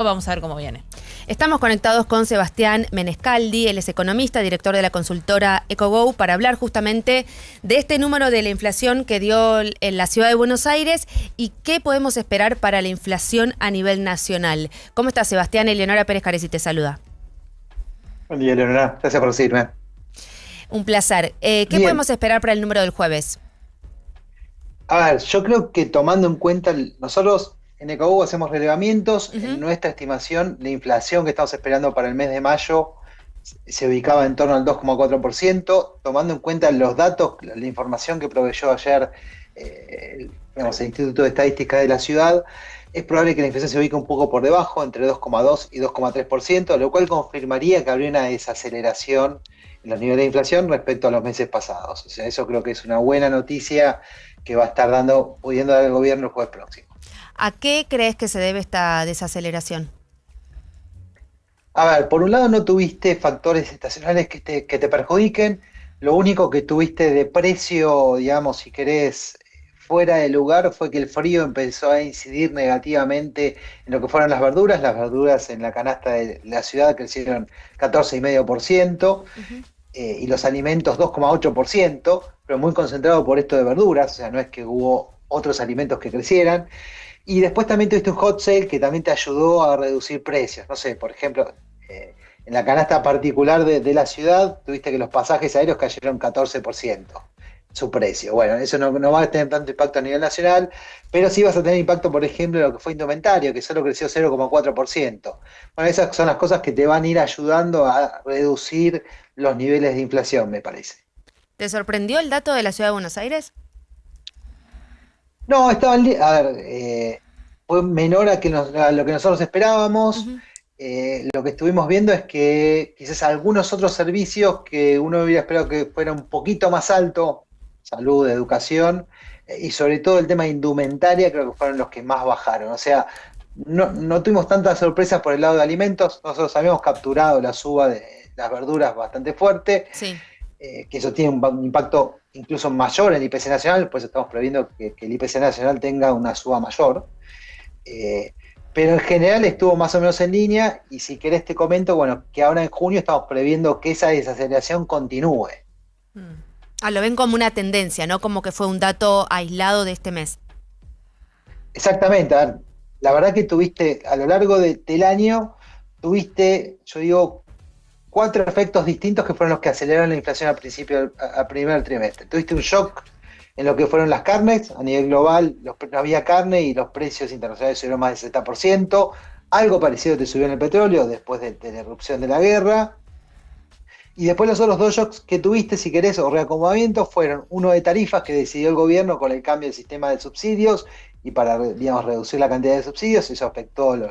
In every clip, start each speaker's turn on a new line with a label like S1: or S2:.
S1: Vamos a ver cómo viene.
S2: Estamos conectados con Sebastián Menescaldi, él es economista, director de la consultora EcoGo, para hablar justamente de este número de la inflación que dio en la ciudad de Buenos Aires y qué podemos esperar para la inflación a nivel nacional. ¿Cómo estás, Sebastián? Eleonora Pérez Caresi te saluda.
S3: Buen día, Leonora. Gracias por recibirme.
S2: Un placer. ¿Qué
S3: Bien.
S2: podemos esperar para el número del jueves?
S3: A ver, yo creo que tomando en cuenta, nosotros en EcoGo hacemos relevamientos. En nuestra estimación, la inflación que estamos esperando para el mes de mayo se ubicaba en torno al 2,4%. Tomando en cuenta los datos, la información que proveyó ayer el Instituto de Estadística de la Ciudad, es probable que la inflación se ubique un poco por debajo, entre 2,2 y 2,3%, lo cual confirmaría que habría una desaceleración en los niveles de inflación respecto a los meses pasados. O sea, eso creo que es una buena noticia que va a estar pudiendo dar el gobierno el jueves próximo.
S2: ¿A qué crees que se debe esta desaceleración?
S3: A ver, por un lado no tuviste factores estacionales que te perjudiquen. Lo único que tuviste de precio, digamos, si querés, fuera de lugar, fue que el frío empezó a incidir negativamente en lo que fueron las verduras. Las verduras en la canasta de la ciudad crecieron 14,5%, y los alimentos 2,8%, pero muy concentrado por esto de verduras, o sea, no es que hubo otros alimentos que crecieran. Y después también tuviste un hot sale que también te ayudó a reducir precios. No sé, por ejemplo, en la canasta particular de la ciudad, tuviste que los pasajes aéreos cayeron 14% su precio. Bueno, eso no va a tener tanto impacto a nivel nacional, pero sí vas a tener impacto, por ejemplo, en lo que fue indumentario, que solo creció 0,4%. Bueno, esas son las cosas que te van a ir ayudando a reducir los niveles de inflación, me parece.
S2: ¿Te sorprendió el dato de la ciudad de Buenos Aires?
S3: No, a ver, fue menor a lo que nosotros esperábamos. Lo que estuvimos viendo es que quizás algunos otros servicios que uno hubiera esperado que fuera un poquito más alto, salud, educación, y sobre todo el tema de indumentaria, creo que fueron los que más bajaron. O sea, no tuvimos tantas sorpresas por el lado de alimentos. Nosotros habíamos capturado la suba de las verduras bastante fuerte.
S2: Sí.
S3: Que eso tiene un impacto incluso mayor en el IPC nacional, pues estamos previendo que el IPC nacional tenga una suba mayor. Pero en general estuvo más o menos en línea, y si querés te comento, bueno, que ahora en junio estamos previendo que esa desaceleración continúe.
S2: Lo ven como una tendencia, ¿no? Como que fue un dato aislado de este mes.
S3: Exactamente, a ver, la verdad que tuviste, a lo largo del año, yo digo, 4 efectos distintos que fueron los que aceleraron la inflación al primer trimestre. Tuviste un shock en lo que fueron las carnes, a nivel global no había carne y los precios internacionales subieron más del 60%, algo parecido te subió en el petróleo después de la irrupción de la guerra, y después los otros 2 shocks que tuviste, si querés, o reacomodamientos, fueron uno de tarifas que decidió el gobierno con el cambio del sistema de subsidios, y para, digamos, reducir la cantidad de subsidios, eso afectó los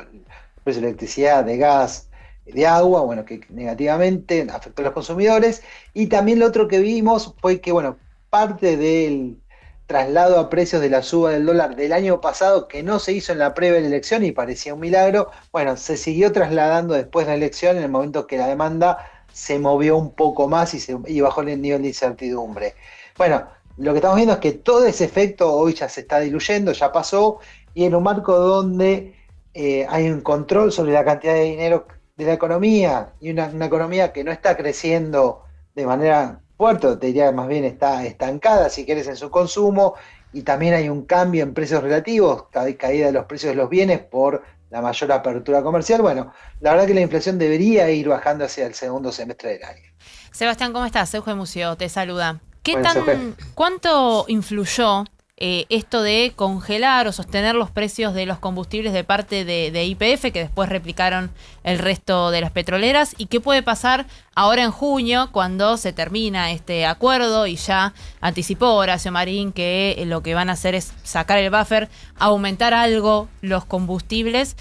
S3: precios de electricidad, de gas, de agua, bueno, que negativamente afectó a los consumidores. Y también lo otro que vimos fue que, bueno, parte del traslado a precios de la suba del dólar del año pasado, que no se hizo en la previa de la elección y parecía un milagro, bueno, se siguió trasladando después de la elección, en el momento que la demanda se movió un poco más y bajó el nivel de incertidumbre. Bueno, lo que estamos viendo es que todo ese efecto hoy ya se está diluyendo, ya pasó, y en un marco donde hay un control sobre la cantidad de dinero de la economía, y una economía que no está creciendo de manera fuerte, te diría más bien está estancada, si quieres, en su consumo, y también hay un cambio en precios relativos, caída de los precios de los bienes por la mayor apertura comercial. Bueno, la verdad que la inflación debería ir bajando hacia el segundo semestre del año.
S1: Sebastián, ¿cómo estás? Euge Museo te saluda.
S3: Bueno,
S1: ¿Cuánto influyó esto de congelar o sostener los precios de los combustibles de parte de YPF, que después replicaron el resto de las petroleras? ¿Y qué puede pasar ahora en junio, cuando se termina este acuerdo y ya anticipó Horacio Marín que lo que van a hacer es sacar el buffer, aumentar algo los combustibles?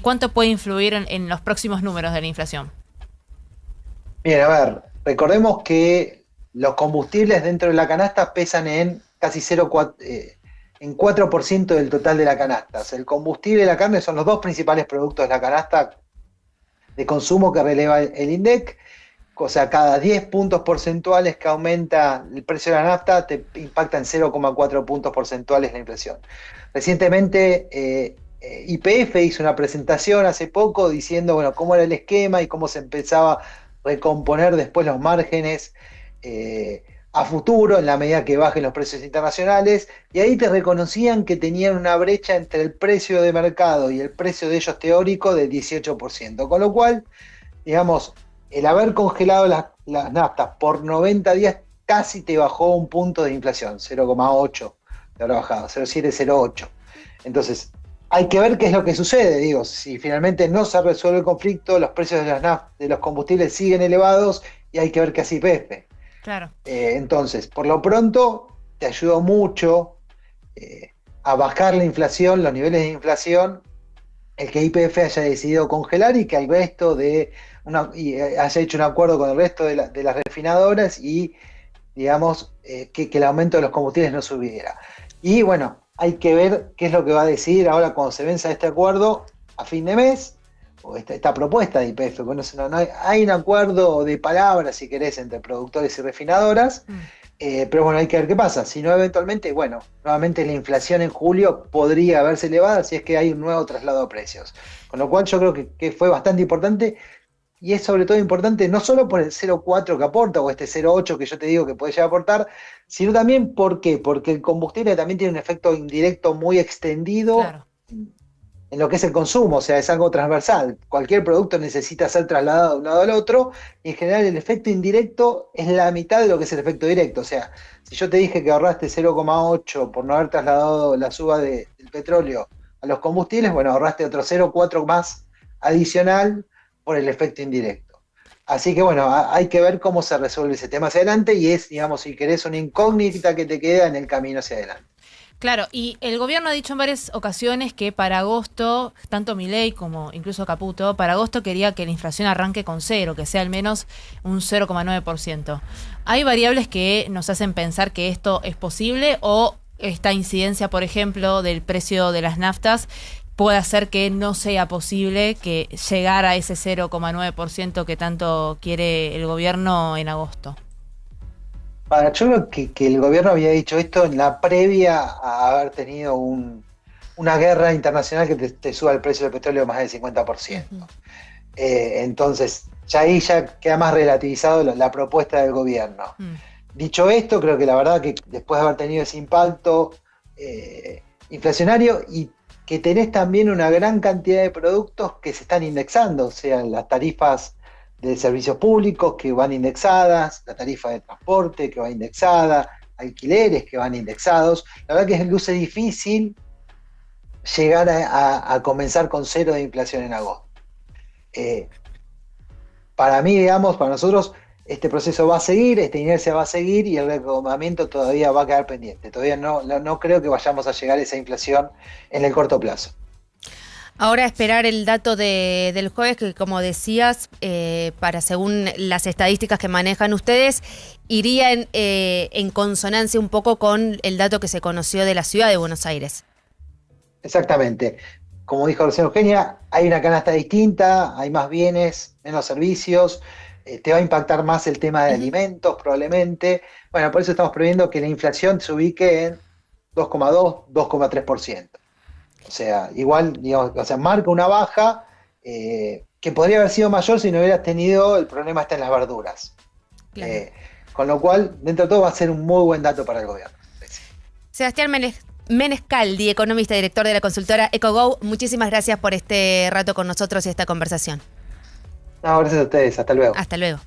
S1: ¿Cuánto puede influir en los próximos números de la inflación?
S3: Bien, a ver, recordemos que los combustibles dentro de la canasta pesan en casi 4% del total de la canasta. O sea, el combustible y la carne son los 2 principales productos de la canasta de consumo que releva el INDEC. O sea, cada 10 puntos porcentuales que aumenta el precio de la nafta te impacta en 0,4 puntos porcentuales la inflación. Recientemente YPF hizo una presentación hace poco diciendo, bueno, cómo era el esquema y cómo se empezaba a recomponer después los márgenes a futuro en la medida que bajen los precios internacionales, y ahí te reconocían que tenían una brecha entre el precio de mercado y el precio de ellos teórico del 18%, con lo cual, digamos, el haber congelado las naftas por 90 días casi te bajó un punto de inflación, 0,8 te habrá bajado, 0,7, 0,8. Entonces, hay que ver qué es lo que sucede, digo, si finalmente no se resuelve el conflicto, los precios de los combustibles siguen elevados y hay que ver qué hace YPF.
S1: Claro.
S3: Entonces, por lo pronto, te ayudó mucho a bajar la inflación, los niveles de inflación, el que YPF haya decidido congelar y que el resto haya hecho un acuerdo con el resto de las refinadoras y, digamos, que el aumento de los combustibles no subiera. Y bueno, hay que ver qué es lo que va a decidir ahora cuando se venza este acuerdo a fin de mes, o esta propuesta de YPF. Bueno, hay un acuerdo de palabras, si querés, entre productores y refinadoras, pero bueno, hay que ver qué pasa. Si no, eventualmente, bueno, nuevamente la inflación en julio podría haberse elevado si es que hay un nuevo traslado a precios. Con lo cual yo creo que fue bastante importante, y es sobre todo importante no solo por el 0,4 que aporta, o este 0,8 que yo te digo que puede llegar a aportar, sino también, ¿por qué? Porque el combustible también tiene un efecto indirecto muy extendido. Claro. En lo que es el consumo, o sea, es algo transversal. Cualquier producto necesita ser trasladado de un lado al otro, y en general el efecto indirecto es la mitad de lo que es el efecto directo. O sea, si yo te dije que ahorraste 0,8 por no haber trasladado la suba del petróleo a los combustibles, bueno, ahorraste otro 0,4 más adicional por el efecto indirecto. Así que bueno, hay que ver cómo se resuelve ese tema hacia adelante, y es, digamos, si querés, una incógnita que te queda en el camino hacia adelante.
S1: Claro, y el gobierno ha dicho en varias ocasiones que para agosto, tanto Milei como incluso Caputo, para agosto quería que la inflación arranque con 0, que sea al menos un 0,9%. ¿Hay variables que nos hacen pensar que esto es posible, o esta incidencia, por ejemplo, del precio de las naftas puede hacer que no sea posible que llegar a ese 0,9% que tanto quiere el gobierno en agosto?
S3: Yo creo que el gobierno había dicho esto en la previa a haber tenido una guerra internacional que te suba el precio del petróleo más del 50%. Entonces, ahí ya queda más relativizado la propuesta del gobierno. Dicho esto, creo que la verdad que después de haber tenido ese impacto inflacionario, y que tenés también una gran cantidad de productos que se están indexando, o sea, las tarifas de servicios públicos que van indexadas, la tarifa de transporte que va indexada, alquileres que van indexados. La verdad que luce difícil llegar a comenzar con 0 de inflación en agosto. Para mí, digamos, para nosotros, este proceso va a seguir, esta inercia va a seguir, y el recomendamiento todavía va a quedar pendiente. Todavía no creo que vayamos a llegar a esa inflación en el corto plazo.
S2: Ahora esperar el dato del jueves, que como decías, según las estadísticas que manejan ustedes, iría en consonancia un poco con el dato que se conoció de la ciudad de Buenos Aires.
S3: Exactamente. Como dijo recién Eugenia, hay una canasta distinta, hay más bienes, menos servicios, te va a impactar más el tema de alimentos probablemente. Bueno, por eso estamos previendo que la inflación se ubique en 2,2, 2,3%. O sea, igual, digamos, o sea, marca una baja que podría haber sido mayor si no hubieras tenido el problema está en las verduras. Claro. Con lo cual, dentro de todo, va a ser un muy buen dato para el gobierno.
S2: Sebastián Menescaldi, economista y director de la consultora EcoGo, muchísimas gracias por este rato con nosotros y esta conversación.
S3: No, gracias a ustedes. Hasta luego.
S2: Hasta luego.